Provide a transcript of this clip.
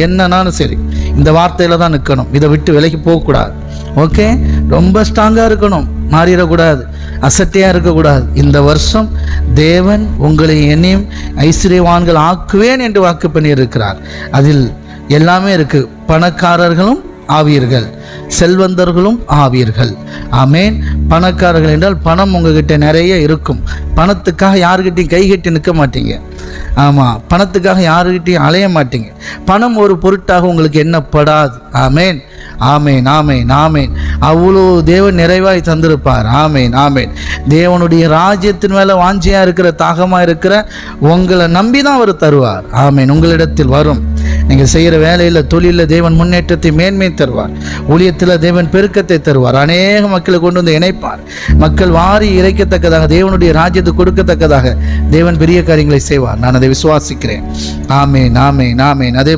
என்னன்னாலும் சரி இந்த வார்த்தையில தான் நிற்கணும், இதை விட்டு விலைக்கு போகக்கூடாது. ஓகே, ரொம்ப ஸ்ட்ராங்காக இருக்கணும், மாறிடக்கூடாது, அசட்டையாக இருக்கக்கூடாது. இந்த வருஷம் தேவன் உங்களை என்னையும் ஐஸ்வர்யவான்கள் ஆக்குவேன் என்று வாக்கு பண்ணியிருக்கிறார். அதில் எல்லாமே இருக்கு. பணக்காரர்களும் ஆவீர்கள், செல்வந்தர்களும் ஆவீர்கள். ஆமேன். பணக்காரர்கள் என்றால் பணம் உங்ககிட்ட நிறைய இருக்கும். பணத்துக்காக யாருக்கிட்டையும் கை கட்டி நிற்க மாட்டீங்க. ஆமாம், பணத்துக்காக யாருக்கிட்டையும் அலைய மாட்டீங்க. பணம் ஒரு பொருட்டாக உங்களுக்கு எண்ணப்படாது. ஆமேன், ஆமேன், ஆமேன், ஆமேன். அவ்வளோ தேவன் நிறைவாய் தந்திருப்பார். ஆமேன், ஆமேன். தேவனுடைய ராஜ்யத்தின் மேலே வாஞ்சியாக இருக்கிற, தாகமாக இருக்கிற உங்களை நம்பி தான் அவர் தருவார். ஆமேன். உங்களிடத்தில் வரும். நீங்கள் செய்கிற வேலையில், தொழிலில் தேவன் முன்னேற்றத்தை, மேன்மை தருவார். ஊழியத்தில் தேவன் பெருக்கத்தை தருவார். அநேக மக்களை கொண்டு வந்து இணைப்பார். மக்கள் வாரி இறைக்கத்தக்கதாக, தேவனுடைய ராஜ்யத்தை கொடுக்கத்தக்கதாக தேவன் பெரிய காரியங்களை செய்வார். நான் அதை விசுவாசிக்கிறேன். ஆமேன், ஆமேன், ஆமேன். அதே